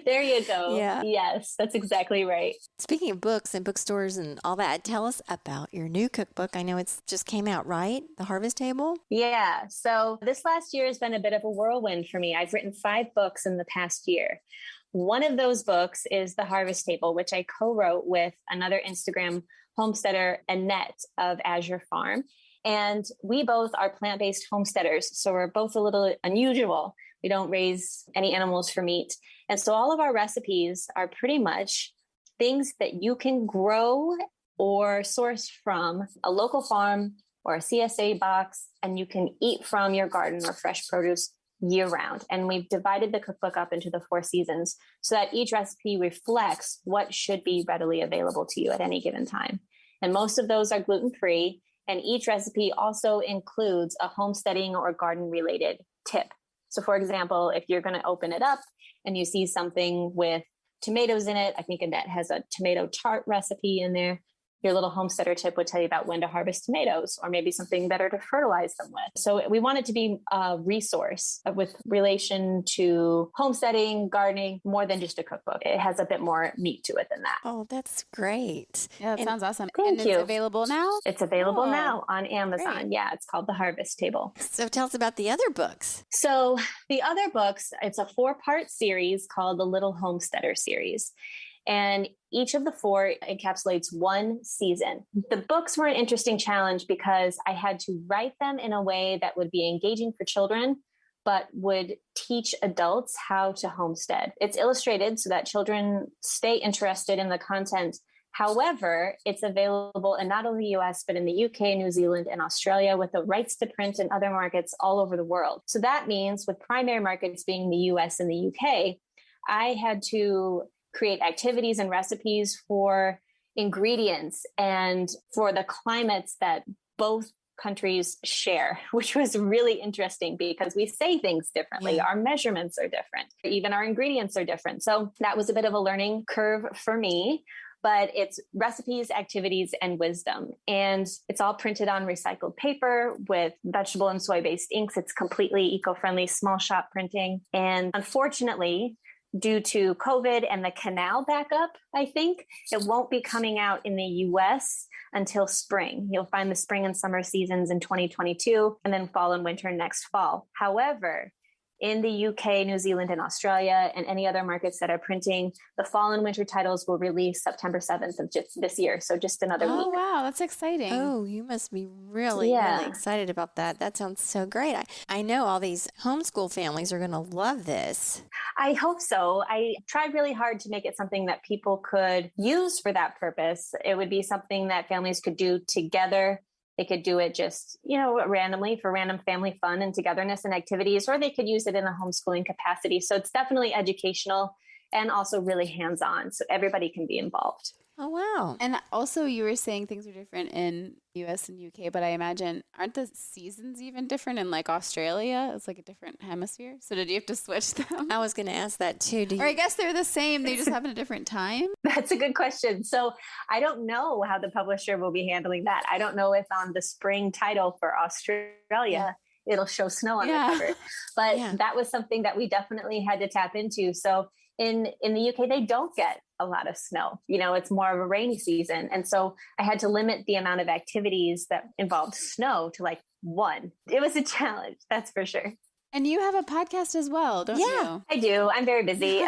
Speaker 2: There you go.
Speaker 3: Yeah.
Speaker 2: Yes, that's exactly right.
Speaker 3: Speaking of books and bookstores and all that, tell us about your new cookbook. I know it's just came out, right? The Harvest Table?
Speaker 2: Yeah. So this last year has been a bit of a whirlwind for me. I've written 5 books in the past year. One of those books is The Harvest Table, which I co-wrote with another Instagram homesteader, Annette of Azure Farm. And we both are plant-based homesteaders. So we're both a little unusual. We don't raise any animals for meat. And so all of our recipes are pretty much things that you can grow or source from a local farm or a CSA box, and you can eat from your garden or fresh produce year round. And we've divided the cookbook up into the 4 seasons so that each recipe reflects what should be readily available to you at any given time. And most of those are gluten-free. And each recipe also includes a homesteading or garden related tip. So for example, if you're going to open it up and you see something with tomatoes in it, I think Annette has a tomato tart recipe in there. Your little homesteader tip would tell you about when to harvest tomatoes, or maybe something better to fertilize them with. So we want it to be a resource with relation to homesteading, gardening, more than just a cookbook. It has a bit more meat to it than that.
Speaker 3: Oh, that's great.
Speaker 1: Yeah, that sounds awesome.
Speaker 2: Thank you.
Speaker 1: It's available now?
Speaker 2: It's available now on Amazon.
Speaker 1: Great.
Speaker 2: Yeah, it's called The Harvest Table.
Speaker 3: So tell us about the other books.
Speaker 2: So the other books, it's a 4-part series called the Little Homesteader series. And each of the 4 encapsulates 1 season. The books were an interesting challenge because I had to write them in a way that would be engaging for children, but would teach adults how to homestead. It's illustrated so that children stay interested in the content. However, it's available in not only the US, but in the UK, New Zealand, and Australia, with the rights to print in other markets all over the world. So that means with primary markets being the US and the UK, I had to create activities and recipes for ingredients and for the climates that both countries share, which was really interesting because we say things differently.
Speaker 3: Yeah.
Speaker 2: Our measurements are different. Even our ingredients are different. So that was a bit of a learning curve for me, but it's recipes, activities, and wisdom. And it's all printed on recycled paper with vegetable and soy-based inks. It's completely eco-friendly, small shop printing. And unfortunately, due to COVID and the canal backup, I think it won't be coming out in the US until spring. You'll find the spring and summer seasons in 2022 and then fall and winter next fall. However, in the UK, New Zealand, and Australia, and any other markets that are printing, the fall and winter titles will release September 7th of just this year. So just another week.
Speaker 1: Oh, wow. That's exciting.
Speaker 3: Oh, you must be really excited about that. That sounds so great. I know all these homeschool families are going to love this.
Speaker 2: I hope so. I tried really hard to make it something that people could use for that purpose. It would be something that families could do together. They could do it just, randomly for random family fun and togetherness and activities, or they could use it in a homeschooling capacity. So it's definitely educational and also really hands-on. So everybody can be involved.
Speaker 3: Oh, wow.
Speaker 1: And also you were saying things are different in US and UK, but I imagine aren't the seasons even different in like Australia? It's like a different hemisphere. So did you have to switch them?
Speaker 3: I was going to ask that too.
Speaker 1: Or I guess they're the same. They just happen at a different time.
Speaker 2: That's a good question. So I don't know how the publisher will be handling that. I don't know if on the spring title for Australia, it'll show snow on the cover. But that was something that we definitely had to tap into. So in the UK, they don't get a lot of snow. It's more of a rainy season. And so I had to limit the amount of activities that involved snow to like one. It was a challenge, that's for sure.
Speaker 1: And you have a podcast as well, don't you?
Speaker 2: I do. I'm very busy.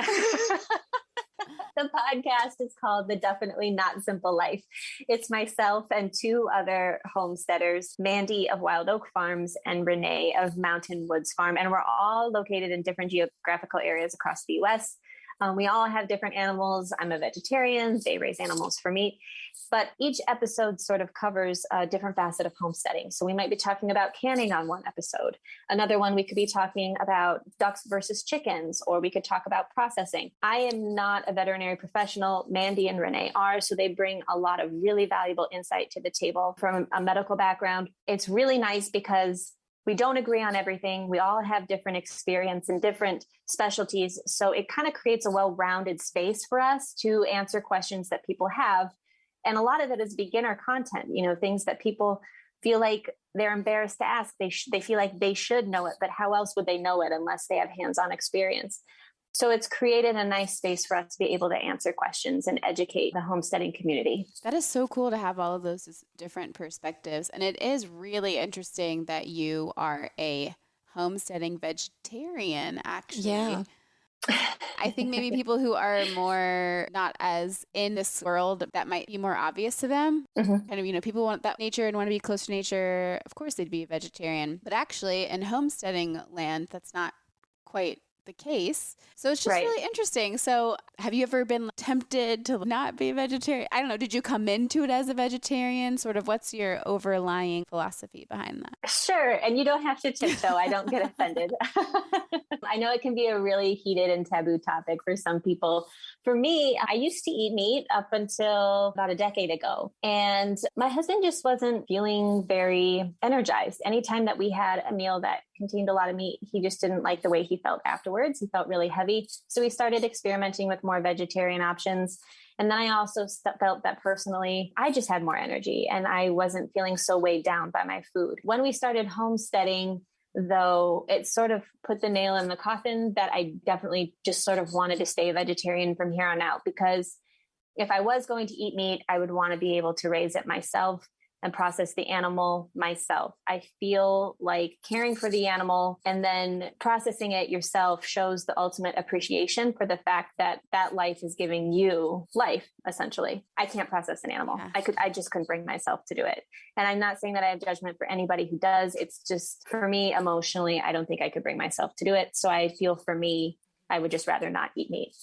Speaker 2: The podcast is called The Definitely Not Simple Life. It's myself and two other homesteaders, Mandy of Wild Oak Farms and Renee of Mountain Woods Farm. And we're all located in different geographical areas across the US. We all have different animals. I'm a vegetarian. They raise animals for meat. But each episode sort of covers a different facet of homesteading. So we might be talking about canning on one episode. Another one, we could be talking about ducks versus chickens, or we could talk about processing. I am not a veterinary professional. Mandy and Renee are, so they bring a lot of really valuable insight to the table from a medical background. It's really nice because we don't agree on everything. We all have different experience and different specialties. So it kind of creates a well-rounded space for us to answer questions that people have. And a lot of it is beginner content, things that people feel like they're embarrassed to ask. They feel like they should know it, but how else would they know it unless they have hands-on experience? So it's created a nice space for us to be able to answer questions and educate the homesteading community.
Speaker 1: That is so cool to have all of those different perspectives. And it is really interesting that you are a homesteading vegetarian, actually.
Speaker 3: Yeah.
Speaker 1: I think maybe people who are more not as in this world, that might be more obvious to them.
Speaker 2: Mm-hmm.
Speaker 1: Kind of, people want that nature and want to be close to nature. Of course, they'd be a vegetarian. But actually, in homesteading land, that's not quite the case. So it's just really interesting. So have you ever been tempted to not be a vegetarian? I don't know. Did you come into it as a vegetarian? Sort of what's your overlying philosophy behind that?
Speaker 2: Sure. And you don't have to tiptoe. I don't get offended. I know it can be a really heated and taboo topic for some people. For me, I used to eat meat up until about a decade ago. And my husband just wasn't feeling very energized. Anytime that we had a meal that contained a lot of meat, he just didn't like the way he felt afterwards. He felt really heavy. So we started experimenting with more vegetarian options. And then I also felt that personally, I just had more energy and I wasn't feeling so weighed down by my food. When we started homesteading, though, it sort of put the nail in the coffin that I definitely just sort of wanted to stay a vegetarian from here on out, because if I was going to eat meat, I would want to be able to raise it myself and process the animal myself. I feel like caring for the animal and then processing it yourself shows the ultimate appreciation for the fact that that life is giving you life, essentially. I can't process an animal.
Speaker 1: Yeah.
Speaker 2: I just couldn't bring myself to do it. And I'm not saying that I have judgment for anybody who does. It's just for me, emotionally, I don't think I could bring myself to do it. So I feel for me, I would just rather not eat meat.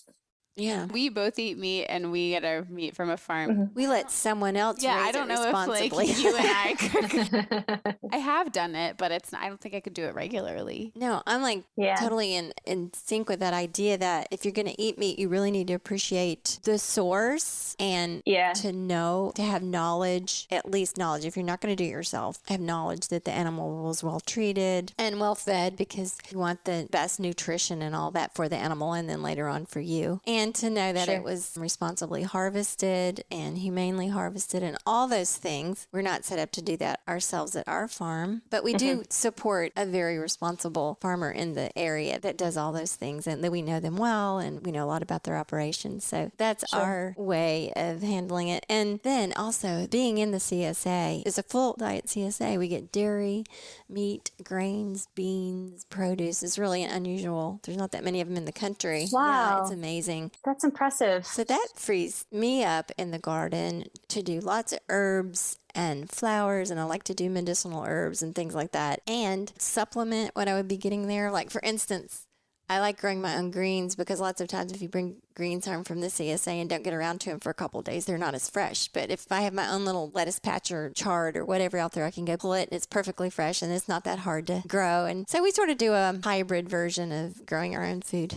Speaker 3: Yeah.
Speaker 1: We both eat meat, and we get our meat from a farm.
Speaker 2: Mm-hmm.
Speaker 3: We let someone else
Speaker 1: Yeah,
Speaker 3: raise
Speaker 1: I don't
Speaker 3: it
Speaker 1: know if
Speaker 3: responsibly.
Speaker 1: like you and I could. I have done it, but I don't think I could do it regularly.
Speaker 3: No, I'm like totally in sync with that idea that if you're going to eat meat, you really need to appreciate the source and to have knowledge, at least knowledge. If you're not going to do it yourself, have knowledge that the animal was well treated and well fed, because you want the best nutrition and all that for the animal and then later on for you. And to know that it was responsibly harvested and humanely harvested and all those things. We're not set up to do that ourselves at our farm, but we do support a very responsible farmer in the area that does all those things, and that we know them well and we know a lot about their operations. So that's our way of handling it. And then also being in the CSA is a full diet CSA. We get dairy, meat, grains, beans, produce. It's really unusual. There's not that many of them in the country.
Speaker 2: Wow.
Speaker 3: Yeah, it's amazing.
Speaker 2: That's impressive.
Speaker 3: So that frees me up in the garden to do lots of herbs and flowers, and I like to do medicinal herbs and things like that, and supplement what I would be getting there. Like, for instance, I like growing my own greens, because lots of times if you bring greens home from the CSA and don't get around to them for a couple of days, they're not as fresh. But if I have my own little lettuce patch or chard or whatever out there, I can go pull it. It's perfectly fresh and it's not that hard to grow. And so we sort of do a hybrid version of growing our own food.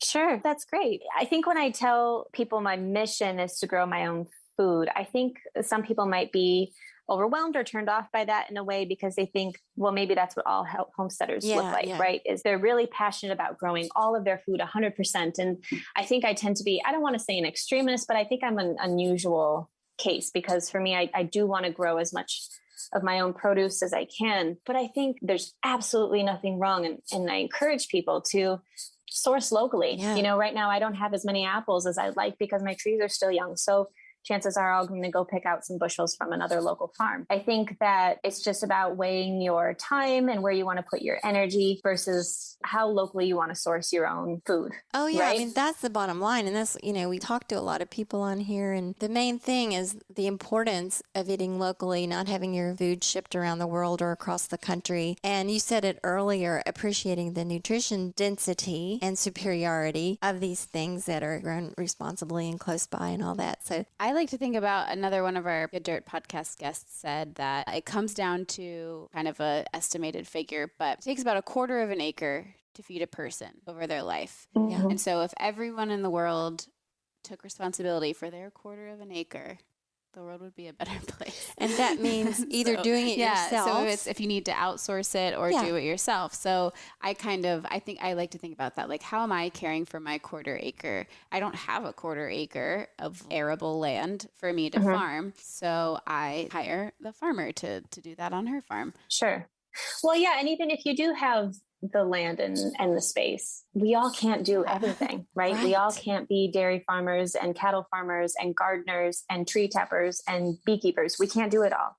Speaker 2: Sure. That's great. I think when I tell people my mission is to grow my own food, I think some people might be overwhelmed or turned off by that in a way, because they think, well, maybe that's what all homesteaders look like, right? Is they're really passionate about growing all of their food 100%. And I think I tend to be, I don't want to say an extremist, but I think I'm an unusual case, because for me, I do want to grow as much of my own produce as I can. But I think there's absolutely nothing wrong. And I encourage people to source locally. You know, right now I don't have as many apples as I'd like because my trees are still young. So chances are I'm going to go pick out some bushels from another local farm. I think that it's just about weighing your time and where you want to put your energy versus how locally you want to source your own food.
Speaker 3: Oh, yeah.
Speaker 2: Right?
Speaker 3: I mean, that's the bottom line. And that's, we talk to a lot of people on here. And the main thing is the importance of eating locally, not having your food shipped around the world or across the country. And you said it earlier, appreciating the nutrition density and superiority of these things that are grown responsibly and close by and all that. So
Speaker 1: I like to think about, another one of our Good Dirt podcast guests said that it comes down to kind of a estimated figure, but it takes about 1/4 of an acre to feed a person over their life.
Speaker 2: Mm-hmm.
Speaker 1: And so if everyone in the world took responsibility for their 1/4 of an acre, the world would be a better place.
Speaker 3: And that means either doing it yourself.
Speaker 1: So it's if you need to outsource it or do it yourself. So I think I like to think about that. Like, how am I caring for my 1/4 acre? I don't have a 1/4 acre of arable land for me to farm. So I hire the farmer to do that on her farm.
Speaker 2: Sure. Well, yeah. And even if you do have the land and the space, we all can't do everything, right? We all can't be dairy farmers and cattle farmers and gardeners and tree tappers and beekeepers. We can't do it all.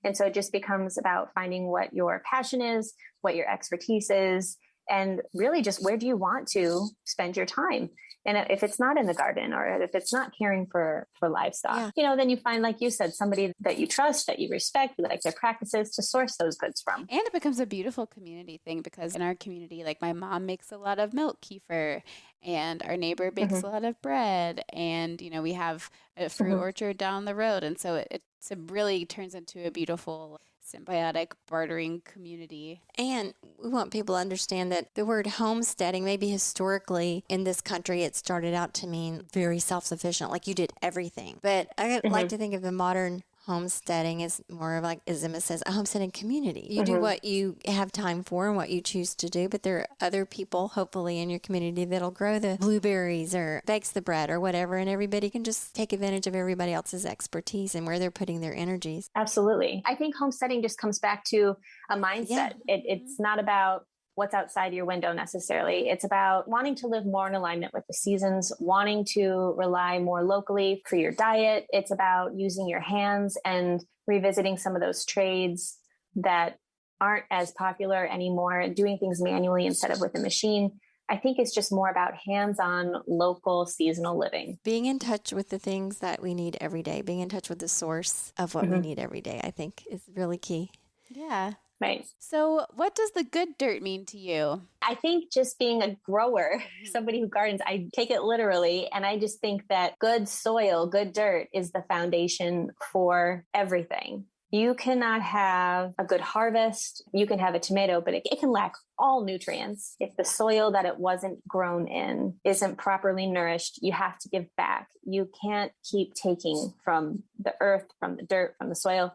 Speaker 2: And so it just becomes about finding what your passion is, what your expertise is, and really just where do you want to spend your time? And if it's not in the garden, or if it's not caring for livestock, then you find, like you said, somebody that you trust, that you respect, you like their practices, to source those goods from.
Speaker 1: And it becomes a beautiful community thing, because in our community, like, my mom makes a lot of milk kefir, and our neighbor bakes a lot of bread, and, we have a fruit orchard down the road. And so it really turns into a beautiful symbiotic bartering community.
Speaker 3: And we want people to understand that the word homesteading, maybe historically in this country, it started out to mean very self-sufficient, like you did everything. But I like to think of the modern homesteading is more of, like, as Emma says, a homesteading community. You do what you have time for and what you choose to do, but there are other people, hopefully, in your community that'll grow the blueberries or bakes the bread or whatever, and everybody can just take advantage of everybody else's expertise and where they're putting their energies.
Speaker 2: Absolutely. I think homesteading just comes back to a mindset. It's not about what's outside your window necessarily. It's about wanting to live more in alignment with the seasons, wanting to rely more locally for your diet. It's about using your hands and revisiting some of those trades that aren't as popular anymore, and doing things manually instead of with a machine. I think it's just more about hands-on, local, seasonal living.
Speaker 3: Being in touch with the things that we need every day, being in touch with the source of what we need every day, I think is really key.
Speaker 1: Yeah.
Speaker 2: Right.
Speaker 1: So what does the good dirt mean to you?
Speaker 2: I think just being a grower, somebody who gardens, I take it literally. And I just think that good soil, good dirt is the foundation for everything. You cannot have a good harvest. You can have a tomato, but it can lack all nutrients. If the soil that it wasn't grown in isn't properly nourished, you have to give back. You can't keep taking from the earth, from the dirt, from the soil.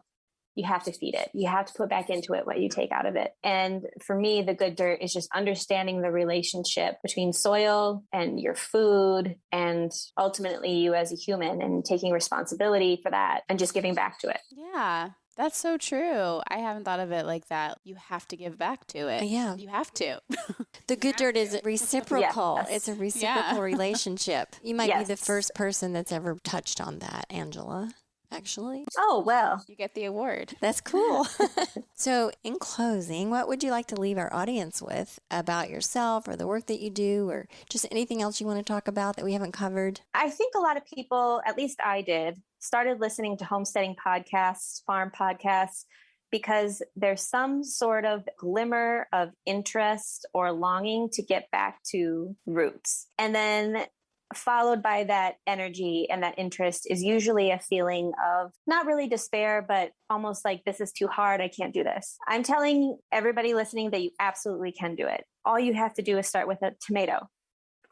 Speaker 2: You have to feed it. You have to put back into it what you take out of it. And for me, the good dirt is just understanding the relationship between soil and your food and ultimately you as a human, and taking responsibility for that and just giving back to it.
Speaker 1: Yeah. That's so true. I haven't thought of it like that. You have to give back to it.
Speaker 4: Yeah.
Speaker 1: You have to.
Speaker 4: The good dirt is reciprocal.
Speaker 2: Yes.
Speaker 4: It's a reciprocal relationship. You might be the
Speaker 2: Yes.
Speaker 4: first person that's ever touched on that, Angela, actually.
Speaker 2: Oh, well.
Speaker 1: You get the award.
Speaker 4: That's cool. So in closing, what would you like to leave our audience with about yourself or the work that you do, or just anything else you want to talk about that we haven't covered?
Speaker 2: I think a lot of people, at least I did, started listening to homesteading podcasts, farm podcasts, because there's some sort of glimmer of interest or longing to get back to roots. And then followed by that energy and that interest is usually a feeling of not really despair, but almost like, this is too hard. I can't do this. I'm telling everybody listening that you absolutely can do it. All you have to do is start with a tomato.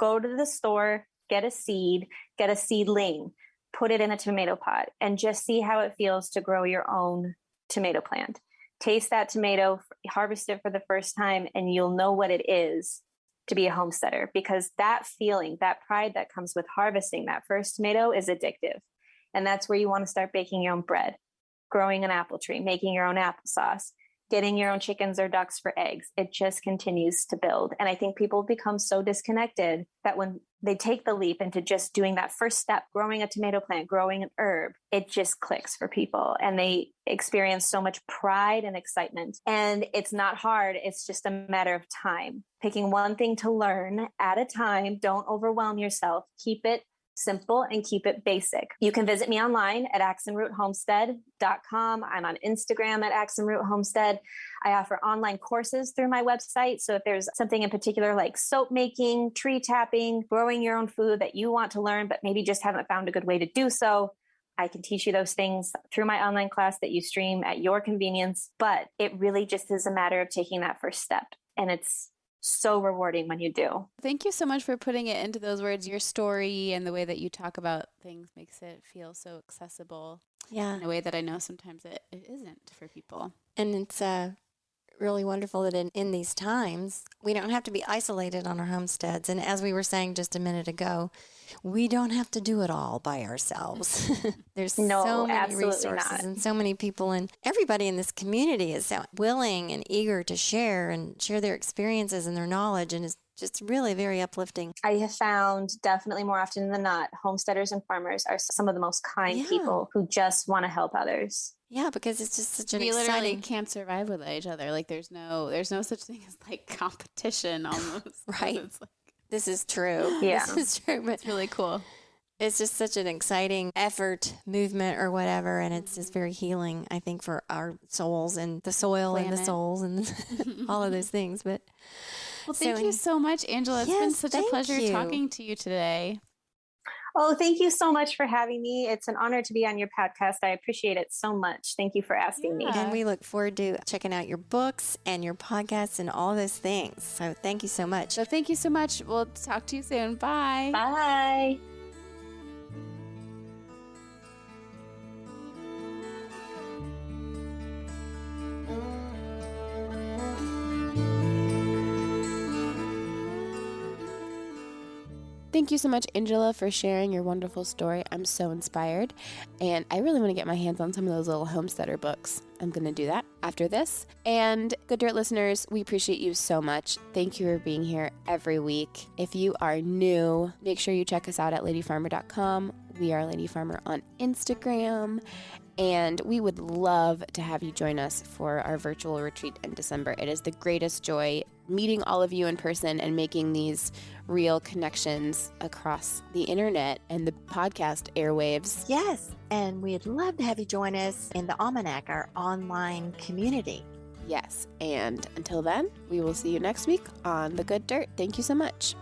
Speaker 2: Go to the store, get a seed, get a seedling, put it in a tomato pot, and just see how it feels to grow your own tomato plant. Taste that tomato, harvest it for the first time, and you'll know what it is to be a homesteader, because that feeling, that pride that comes with harvesting that first tomato is addictive. And that's where you want to start baking your own bread, growing an apple tree, making your own applesauce, getting your own chickens or ducks for eggs. It just continues to build. And I think people become so disconnected that when they take the leap into just doing that first step, growing a tomato plant, growing an herb, it just clicks for people and they experience so much pride and excitement. And it's not hard. It's just a matter of time. Picking one thing to learn at a time. Don't overwhelm yourself. Keep it simple and keep it basic. You can visit me online at axandroothomestead.com. I'm on Instagram at axandroothomestead. I offer online courses through my website. So if there's something in particular like soap making, tree tapping, growing your own food that you want to learn, but maybe just haven't found a good way to do so, I can teach you those things through my online class that you stream at your convenience. But it really just is a matter of taking that first step. And it's so rewarding when you do.
Speaker 1: Thank you so much for putting it into those words. Your story and the way that you talk about things makes it feel so accessible.
Speaker 4: Yeah.
Speaker 1: In a way that I know sometimes it isn't for people.
Speaker 4: And it's really wonderful that in these times, we don't have to be isolated on our homesteads. And as we were saying just a minute ago, we don't have to do it all by ourselves. There's so many resources and so many people, and everybody in this community is so willing and eager to share their experiences and their knowledge, and it's just really very uplifting.
Speaker 2: I have found definitely more often than not, homesteaders and farmers are some of the most kind people who just want to help others.
Speaker 4: Yeah, because it's just such an
Speaker 1: we
Speaker 4: exciting...
Speaker 1: literally can't survive without each other. Like there's no such thing as like competition almost.
Speaker 4: Right.
Speaker 1: It's like,
Speaker 4: this is true.
Speaker 2: Yeah.
Speaker 4: This is true, but
Speaker 1: it's really cool.
Speaker 4: It's just such an exciting effort, movement, or whatever, and it's just very healing, I think, for our souls and the soil and the souls and all of those things. But
Speaker 1: well, thank you so much, Angela. It's been such a pleasure talking to you today.
Speaker 2: Oh, thank you so much for having me. It's an honor to be on your podcast. I appreciate it so much. Thank you for asking me.
Speaker 4: And we look forward to checking out your books and your podcasts and all those things. So thank you so much.
Speaker 1: So thank you so much. We'll talk to you soon. Bye.
Speaker 2: Bye.
Speaker 1: Thank you so much, Angela, for sharing your wonderful story. I'm so inspired, and I really want to get my hands on some of those little homesteader books. I'm going to do that after this. And Good Dirt listeners, we appreciate you so much. Thank you for being here every week. If you are new, make sure you check us out at ladyfarmer.com. We are Lady Farmer on Instagram, and we would love to have you join us for our virtual retreat in December. It is the greatest joy meeting all of you in person and making these real connections across the internet and the podcast airwaves.
Speaker 3: Yes, and we'd love to have you join us in the Almanac, our online community.
Speaker 1: Yes. And until then, we will see you next week on The Good Dirt. Thank you so much.